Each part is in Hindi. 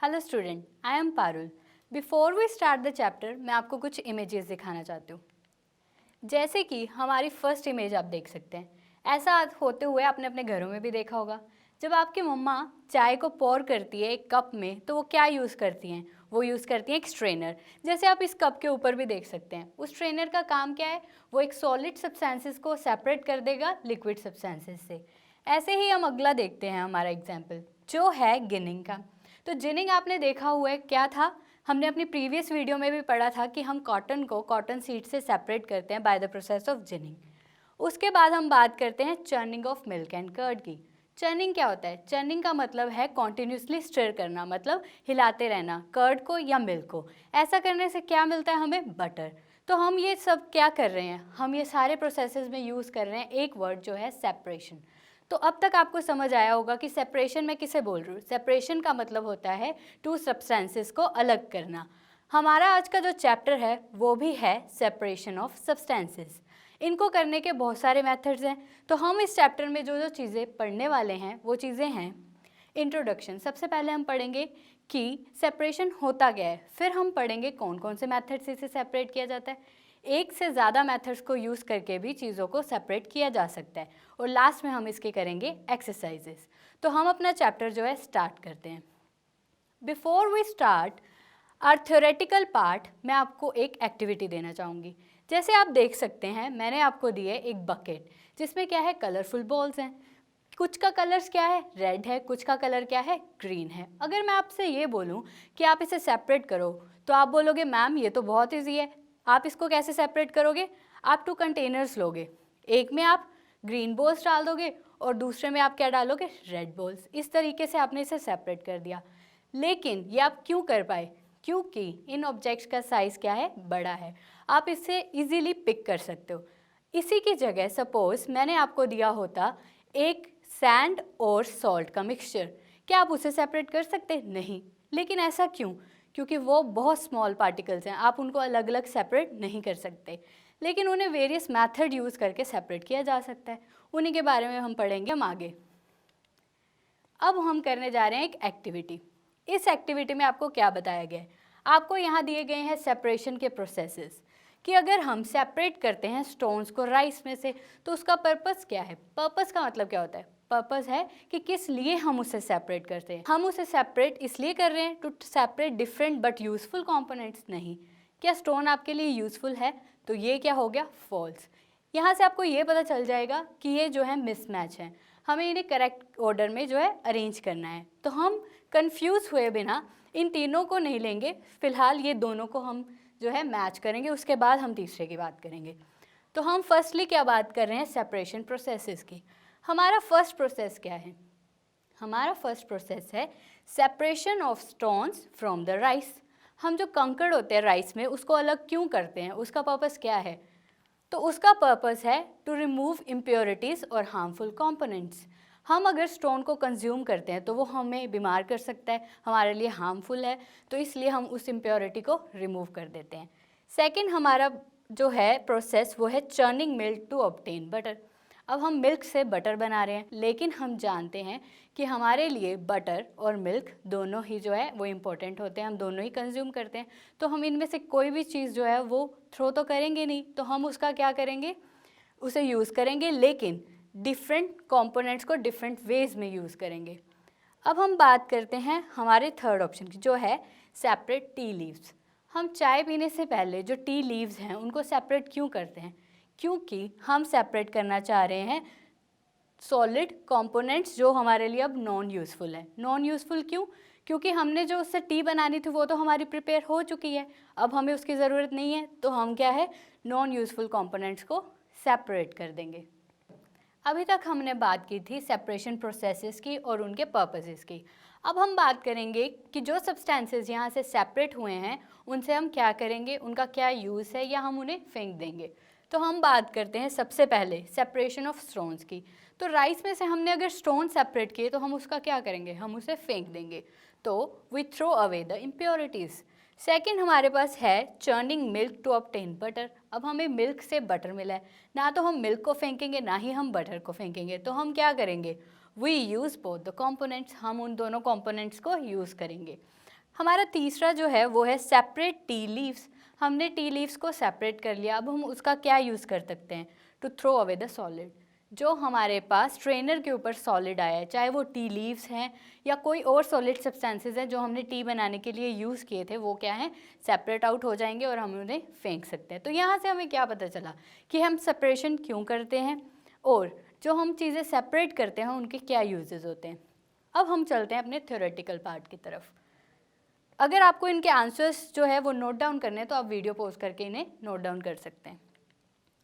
Hello student, I am Parul. Before we start the chapter मैं आपको कुछ इमेजेस दिखाना चाहती हूँ। जैसे कि हमारी फर्स्ट इमेज आप देख सकते हैं। ऐसा होते हुए आपने अपने घरों में भी देखा होगा। जब आपकी मम्मा चाय को पोर करती है एक कप में तो वो क्या यूज़ करती हैं? वो यूज़ करती हैं एक स्ट्रेनर। जैसे आप इस कप के ऊपर भी देख सकते हैं। उस स्ट्रेनर का काम क्या है? वो एक सॉलिड सब्सटेंसेस को सेपरेट कर देगा लिक्विड सब्सटेंसेस से। ऐसे ही हम अगला देखते हैं हमारा एग्जाम्पल जो है गिनिंग का। तो जिनिंग आपने देखा हुआ है क्या था? हमने अपनी प्रीवियस वीडियो में भी पढ़ा था कि हम कॉटन को कॉटन सीड से सेपरेट करते हैं by the process of ginning. उसके बाद हम बात करते हैं churning of milk and curd की। चर्निंग क्या होता है? चर्निंग का मतलब है कॉन्टिन्यूसली स्टर करना, मतलब हिलाते रहना कर्ड को या मिल्क को। ऐसा करने से क्या मिलता है हमें? बटर। तो हम ये सब क्या कर रहे हैं? हम ये सारे प्रोसेसेस में यूज़ कर रहे हैं एक वर्ड जो है सेपरेशन। तो अब तक आपको समझ आया होगा कि सेपरेशन मैं किसे बोल रही हूँ। सेपरेशन का मतलब होता है टू सब्सटेंसेस को अलग करना। हमारा आज का जो चैप्टर है वो भी है सेपरेशन ऑफ सब्सटेंसेस। इनको करने के बहुत सारे मेथड्स हैं। तो हम इस चैप्टर में जो जो चीज़ें पढ़ने वाले हैं वो चीज़ें हैं इंट्रोडक्शन। सबसे पहले हम पढ़ेंगे कि सेपरेशन होता क्या है, फिर हम पढ़ेंगे कौन कौन से मेथड से इसे सेपरेट किया जाता है। एक से ज़्यादा मेथड्स को यूज़ करके भी चीज़ों को सेपरेट किया जा सकता है। और लास्ट में हम इसके करेंगे एक्सरसाइजेस। तो हम अपना चैप्टर जो है स्टार्ट करते हैं। Before we start our theoretical part, मैं आपको एक एक्टिविटी देना चाहूँगी। जैसे आप देख सकते हैं मैंने आपको दिए एक बकेट जिसमें क्या है? कलरफुल बॉल्स हैं। कुछ का कलर्स क्या है? रेड है, कुछ का कलर क्या है? ग्रीन है। अगर मैं आपसे ये बोलूँ कि आप इसे सेपरेट करो तो आप बोलोगे मैम ये तो बहुत ईजी है। आप इसको कैसे सेपरेट करोगे? आप 2 कंटेनर्स लोगे, एक में आप ग्रीन बॉल्स डाल दोगे और दूसरे में आप क्या डालोगे? Red balls. इस तरीके से आपने इसे सेपरेट कर दिया। लेकिन ये आप क्यों कर पाए? क्योंकि इन ऑब्जेक्ट्स का साइज़ क्या है? बड़ा है। आप इसे इजीली पिक कर सकते हो। इसी की जगह सपोज मैंने आपको दिया होता एक सैंड और सॉल्ट का मिक्सचर, क्या आप उसे सेपरेट कर सकते? नहीं। लेकिन ऐसा क्यों? क्योंकि वो बहुत स्मॉल पार्टिकल्स हैं, आप उनको अलग अलग सेपरेट नहीं कर सकते। लेकिन उन्हें वेरियस मेथड यूज़ करके सेपरेट किया जा सकता है। उन्हीं के बारे में हम पढ़ेंगे हम आगे। अब हम करने जा रहे हैं एक एक्टिविटी। इस एक्टिविटी में आपको क्या बताया गया है? आपको यहाँ दिए गए हैं सेपरेशन के प्रोसेसेस कि अगर हम सेपरेट करते हैं स्टोन्स को राइस में से तो उसका पर्पस क्या है? पर्पस का मतलब क्या होता है? पर्पस है कि किस लिए हम उसे सेपरेट करते हैं। हम उसे सेपरेट इसलिए कर रहे हैं to separate different but useful components. नहीं। क्या स्टोन आपके लिए यूजफुल है? तो ये क्या हो गया? फॉल्स। यहाँ से आपको ये पता चल जाएगा कि ये जो है मिसमैच है। हमें इन्हें करेक्ट ऑर्डर में जो है अरेंज करना है। तो हम कंफ्यूज हुए बिना इन तीनों को नहीं लेंगे, फिलहाल ये दोनों को हम जो है मैच करेंगे, उसके बाद हम तीसरे की बात करेंगे। तो हम फर्स्टली क्या बात कर रहे हैं? सेपरेशन प्रोसेसेस की। हमारा फर्स्ट प्रोसेस क्या है? हमारा फर्स्ट प्रोसेस है separation of stones from the rice. हम जो कंकड़ होते हैं राइस में उसको अलग क्यों करते हैं? उसका पर्पस क्या है? तो उसका पर्पस है टू रिमूव इम्प्योरिटीज़ और हार्मफुल कंपोनेंट्स। हम अगर स्टोन को कंज्यूम करते हैं तो वो हमें बीमार कर सकता है, हमारे लिए हार्मफुल है, तो इसलिए हम उस इम्प्योरिटी को रिमूव कर देते हैं। सेकंड हमारा जो है प्रोसेस वो है churning milk to obtain butter. अब हम मिल्क से बटर बना रहे हैं, लेकिन हम जानते हैं कि हमारे लिए बटर और मिल्क दोनों ही जो है वो इम्पोर्टेंट होते हैं, हम दोनों ही कंज्यूम करते हैं। तो हम इनमें से कोई भी चीज़ जो है वो थ्रो तो करेंगे नहीं, तो हम उसका क्या करेंगे? उसे यूज़ करेंगे, लेकिन डिफरेंट कंपोनेंट्स को डिफरेंट वेज में यूज़ करेंगे। अब हम बात करते हैं हमारे थर्ड ऑप्शन की जो है सेपरेट टी लीव्स। हम चाय पीने से पहले जो टी लीव्स हैं उनको सेपरेट क्यों करते हैं? क्योंकि हम सेपरेट करना चाह रहे हैं सॉलिड कंपोनेंट्स जो हमारे लिए अब नॉन यूज़फुल है। नॉन यूज़फुल क्यों? क्योंकि हमने जो उससे टी बनानी थी वो तो हमारी प्रिपेयर हो चुकी है, अब हमें उसकी ज़रूरत नहीं है। तो हम क्या है? नॉन यूज़फुल कंपोनेंट्स को सेपरेट कर देंगे। अभी तक हमने बात की थी सेपरेशन प्रोसेसेस की और उनके पर्पसेस की। अब हम बात करेंगे कि जो सब्सटेंसेस यहाँ से सेपरेट हुए हैं उनसे हम क्या करेंगे, उनका क्या यूज़ है, या हम उन्हें फेंक देंगे। तो हम बात करते हैं सबसे पहले सेपरेशन ऑफ स्टोन्स की। तो राइस में से हमने अगर स्टोन सेपरेट किए तो हम उसका क्या करेंगे? हम उसे फेंक देंगे। तो we throw away the impurities. Second हमारे पास है churning milk to obtain butter. अब हमें मिल्क से बटर मिला है, ना तो हम मिल्क को फेंकेंगे ना ही हम बटर को फेंकेंगे, तो हम क्या करेंगे? We use both the components. हम उन दोनों कंपोनेंट्स को यूज़ करेंगे। हमारा तीसरा जो है वो है सेपरेट टी लीव्स। हमने टी लीव्स को सेपरेट कर लिया, अब हम उसका क्या यूज़ कर सकते हैं, to throw away the solid. जो हमारे पास स्ट्रेनर के ऊपर सॉलिड आया है, चाहे वो टी लीव्स हैं या कोई और सॉलिड सब्सटेंसेस हैं जो हमने टी बनाने के लिए यूज़ किए थे, वो क्या है, सेपरेट आउट हो जाएंगे और हम उन्हें फेंक सकते हैं। तो यहाँ से हमें क्या पता चला कि हम सेपरेशन क्यों करते हैं और जो हम चीज़ें सेपरेट करते हैं उनके क्या यूजेस होते हैं। अब हम चलते हैं अपने थ्योरेटिकल पार्ट की तरफ। अगर आपको इनके आंसर्स जो है वो नोट डाउन करने हैं तो आप वीडियो पॉज करके इन्हें नोट डाउन कर सकते हैं।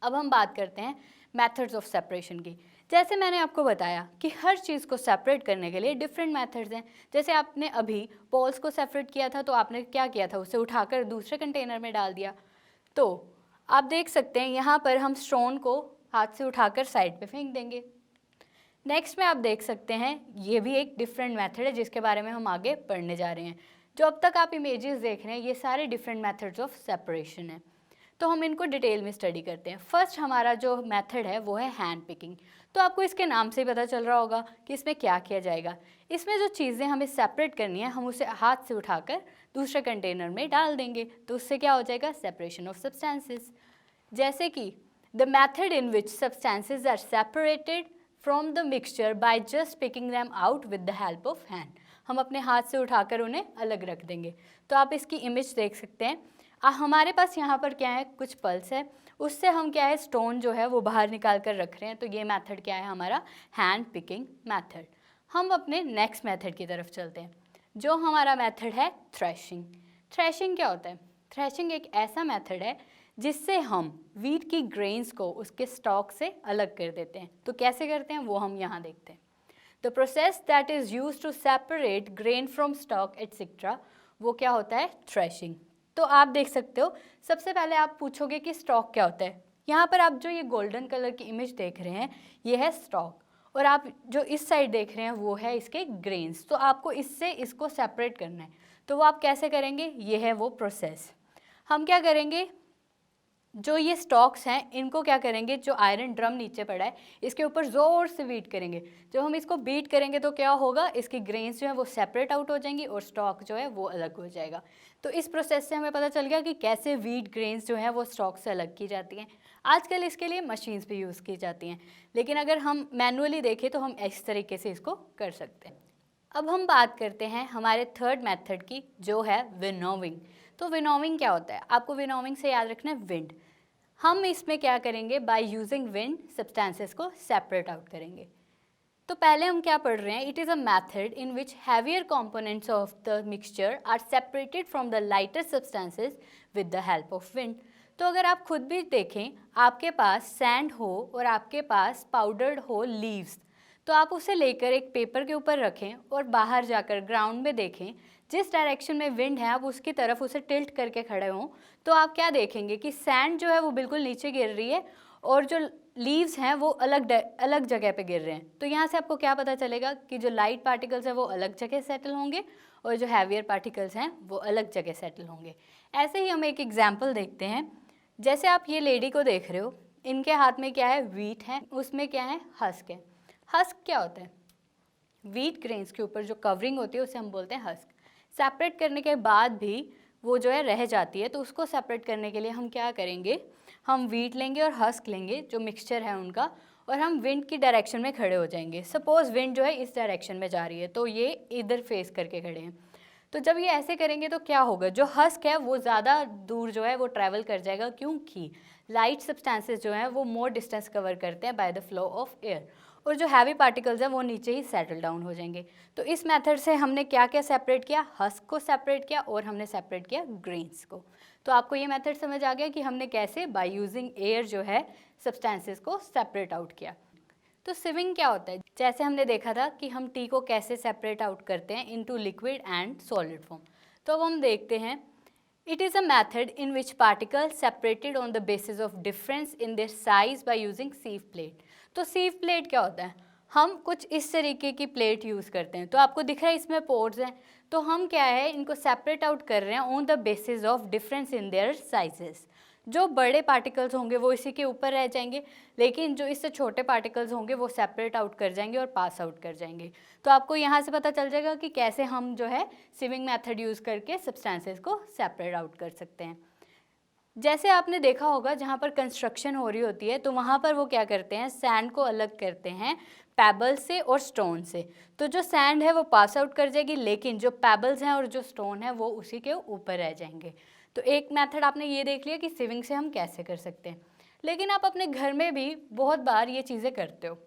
अब हम बात करते हैं मेथड्स ऑफ सेपरेशन की। जैसे मैंने आपको बताया कि हर चीज़ को सेपरेट करने के लिए डिफरेंट मेथड्स हैं। जैसे आपने अभी बॉल्स को सेपरेट किया था तो आपने क्या किया था, उसे उठाकर दूसरे कंटेनर में डाल दिया। तो आप देख सकते हैं यहाँ पर हम स्टोन को हाथ से उठाकर साइड पे फेंक देंगे। नेक्स्ट में आप देख सकते हैं ये भी एक डिफरेंट मेथड है जिसके बारे में हम आगे पढ़ने जा रहे हैं। जो अब तक आप इमेजेस देख रहे हैं ये सारे डिफरेंट मेथड्स ऑफ सेपरेशन है, तो हम इनको डिटेल में स्टडी करते हैं। फर्स्ट हमारा जो मेथड है वो है हैंड पिकिंग। तो आपको इसके नाम से ही पता चल रहा होगा कि इसमें क्या किया जाएगा। इसमें जो चीज़ें हमें सेपरेट करनी है हम उसे हाथ से उठाकर दूसरे कंटेनर में डाल देंगे, तो उससे क्या हो जाएगा, सेपरेशन ऑफ सब्सटेंसेस। जैसे कि the method in which substances are separated from the mixture by just picking them out with the help of hand. हम अपने हाथ से उठाकर उन्हें अलग रख देंगे। तो आप इसकी इमेज देख सकते हैं। हमारे पास यहाँ पर क्या है, कुछ पल्स है, उससे हम क्या है, स्टोन जो है वो बाहर निकाल कर रख रहे हैं। तो ये मेथड क्या है, हमारा हैंड पिकिंग मेथड। हम अपने नेक्स्ट मेथड की तरफ चलते हैं। जो हमारा मेथड है थ्रेशिंग। थ्रेशिंग क्या होता है, थ्रेशिंग एक ऐसा मेथड है जिससे हम वीट की ग्रेन्स को उसके स्टॉक से अलग कर देते हैं। तो कैसे करते हैं वो हम यहाँ देखते हैं। The process that is use to separate grain from stalk etcetera, वो क्या होता है, थ्रेशिंग। तो आप देख सकते हो, सबसे पहले आप पूछोगे कि स्टॉक क्या होता है। यहाँ पर आप जो ये गोल्डन कलर की इमेज देख रहे हैं ये है स्टॉक, और आप जो इस साइड देख रहे हैं वो है इसके ग्रेन्स। तो आपको इससे इसको सेपरेट करना है। तो वो आप कैसे करेंगे, ये है वो प्रोसेस। हम क्या करेंगे, जो ये स्टॉक्स हैं इनको क्या करेंगे, जो आयरन ड्रम नीचे पड़ा है इसके ऊपर ज़ोर से बीट करेंगे। जब हम इसको बीट करेंगे तो क्या होगा, इसकी ग्रेन्स जो है वो सेपरेट आउट हो जाएंगी और स्टॉक जो है वो अलग हो जाएगा। तो इस प्रोसेस से हमें पता चल गया कि कैसे वीट ग्रेन्स जो है वो स्टॉक से अलग की जाती हैं। आजकल इसके लिए मशीन्स भी यूज़ की जाती हैं, लेकिन अगर हम मैनुअली देखें तो हम इस तरीके से इसको कर सकते हैं। अब हम बात करते हैं हमारे थर्ड मेथड की, जो है विनोविंग। तो विनोविंग क्या होता है, आपको विनोविंग से याद रखना है विंड। हम इसमें क्या करेंगे, बाय यूजिंग विंड सब्सटेंसेस को सेपरेट आउट करेंगे। तो पहले हम क्या पढ़ रहे हैं, it is a method in which heavier components of the mixture are separated from the lighter substances with the help of wind. तो अगर आप खुद भी देखें, आपके पास सैंड हो और आपके पास पाउडर्ड हो लीव्स, तो आप उसे लेकर एक पेपर के ऊपर रखें और बाहर जाकर ग्राउंड में देखें, जिस डायरेक्शन में विंड है आप उसकी तरफ उसे टिल्ट करके खड़े हों, तो आप क्या देखेंगे कि सैंड जो है वो बिल्कुल नीचे गिर रही है और जो लीव्स हैं वो अलग जगह पे गिर रहे हैं। तो यहाँ से आपको क्या पता चलेगा कि जो लाइट पार्टिकल्स हैं वो अलग जगह सेटल होंगे और जो हैवियर पार्टिकल्स हैं वो अलग जगह सेटल होंगे। ऐसे ही हम एक एग्जाम्पल देखते हैं। जैसे आप ये लेडी को देख रहे हो, इनके हाथ में क्या है, व्हीट है, उसमें क्या है, हस्क है। हस्क क्या होता है, व्हीट ग्रेन्स के ऊपर जो कवरिंग होती है उसे हम बोलते हैं हस्क। सेपरेट करने के बाद भी वो जो है रह जाती है, तो उसको सेपरेट करने के लिए हम क्या करेंगे, हम व्हीट लेंगे और हस्क लेंगे जो मिक्सचर है उनका, और हम विंड की डायरेक्शन में खड़े हो जाएंगे। सपोज़ विंड जो है इस डायरेक्शन में जा रही है तो ये इधर फेस करके खड़े हैं। तो जब ये ऐसे करेंगे तो क्या होगा, जो हस्क है वो ज़्यादा दूर जो है वो ट्रैवल कर जाएगा, क्योंकि लाइट सब्सटेंसेस जो हैं वो मोर डिस्टेंस कवर करते हैं by the flow of air, और जो हैवी पार्टिकल्स हैं वो नीचे ही सेटल डाउन हो जाएंगे। तो इस मेथड से हमने क्या क्या सेपरेट किया, हस्क को सेपरेट किया और हमने सेपरेट किया ग्रेन्स को। तो आपको ये मेथड समझ आ गया कि हमने कैसे बाय यूजिंग एयर जो है सब्सटेंसेस को सेपरेट आउट किया। तो सिविंग क्या होता है, जैसे हमने देखा था कि हम टी को कैसे सेपरेट आउट करते हैं into liquid and solid form. तो अब हम देखते हैं, it is a method in which particles separated on the basis of difference in their size by using sieve plate. तो सीव प्लेट क्या होता है, हम कुछ इस तरीके की प्लेट यूज़ करते हैं। तो आपको दिख रहा है इसमें पोर्स हैं, तो हम क्या है इनको सेपरेट आउट कर रहे हैं on the basis of difference in there sizes. जो बड़े पार्टिकल्स होंगे वो इसी के ऊपर रह जाएंगे, लेकिन जो इससे छोटे पार्टिकल्स होंगे वो सेपरेट आउट कर जाएंगे और पास आउट कर जाएंगे। तो आपको यहाँ से पता चल जाएगा कि कैसे हम जो है सिविंग मेथड यूज़ करके सब्सटेंसेस को सेपरेट आउट कर सकते हैं। जैसे आपने देखा होगा जहाँ पर कंस्ट्रक्शन हो रही होती है तो वहाँ पर वो क्या करते हैं, सैंड को अलग करते हैं पेबल से और स्टोन से। तो जो सैंड है वो पास आउट कर जाएगी, लेकिन जो पेबल्स हैं और जो स्टोन है वो उसी के ऊपर रह जाएंगे। तो एक मेथड आपने ये देख लिया कि सिविंग से हम कैसे कर सकते हैं। लेकिन आप अपने घर में भी बहुत बार ये चीज़ें करते हो,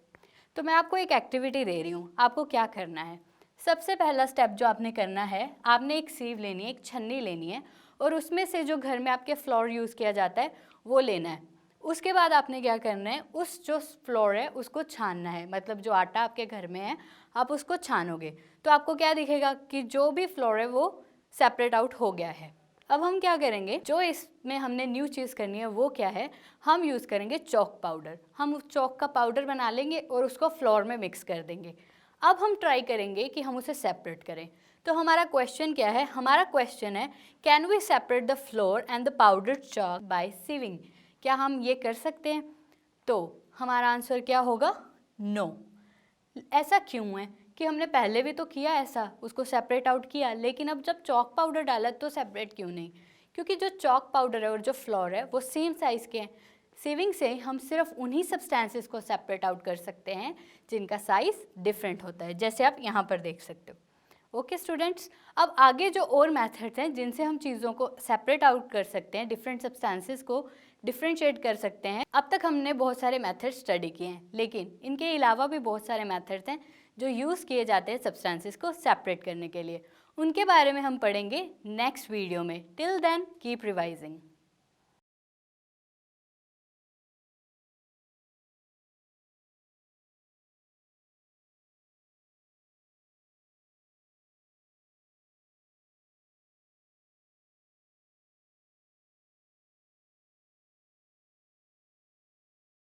तो मैं आपको एक एक्टिविटी दे रही हूँ। आपको क्या करना है, सबसे पहला स्टेप जो आपने करना है, आपने एक सीव लेनी है, एक छन्नी लेनी है और उसमें से जो घर में आपके फ्लोर यूज़ किया जाता है वो लेना है। उसके बाद आपने क्या करना है, उस जो फ्लोर है उसको छानना है, मतलब जो आटा आपके घर में है आप उसको छानोगे तो आपको क्या दिखेगा कि जो भी फ्लोर है वो सेपरेट आउट हो गया है। अब हम क्या करेंगे, जो इसमें हमने न्यू चीज़ करनी है वो क्या है, हम यूज़ करेंगे चॉक पाउडर। हम उस चॉक का पाउडर बना लेंगे और उसको फ्लोर में मिक्स कर देंगे। अब हम ट्राई करेंगे कि हम उसे सेपरेट करें। तो हमारा क्वेश्चन क्या है, हमारा क्वेश्चन है can we separate the flour and the powder chalk by sieving. क्या हम ये कर सकते हैं? तो हमारा आंसर क्या होगा, नो। ऐसा क्यों है कि हमने पहले भी तो किया ऐसा, उसको सेपरेट आउट किया, लेकिन अब जब चॉक पाउडर डाला तो सेपरेट क्यों नहीं? क्योंकि जो चॉक पाउडर है और जो फ्लोर है वो सेम साइज़ के हैं। सीविंग से हम सिर्फ उन्हीं सब्सटेंसेस को सेपरेट आउट कर सकते हैं जिनका साइज़ डिफरेंट होता है, जैसे आप यहाँ पर देख सकते हो। ओके स्टूडेंट्स, अब आगे जो और मेथड्स हैं जिनसे हम चीज़ों को सेपरेट आउट कर सकते हैं, डिफरेंट सब्सटेंसेस को डिफ्रेंशिएट कर सकते हैं। अब तक हमने बहुत सारे मेथड स्टडी किए हैं, लेकिन इनके अलावा भी बहुत सारे मेथड्स हैं जो यूज़ किए जाते हैं सब्सटेंसेस को सेपरेट करने के लिए। उनके बारे में हम पढ़ेंगे नेक्स्ट वीडियो में। Till then keep revising.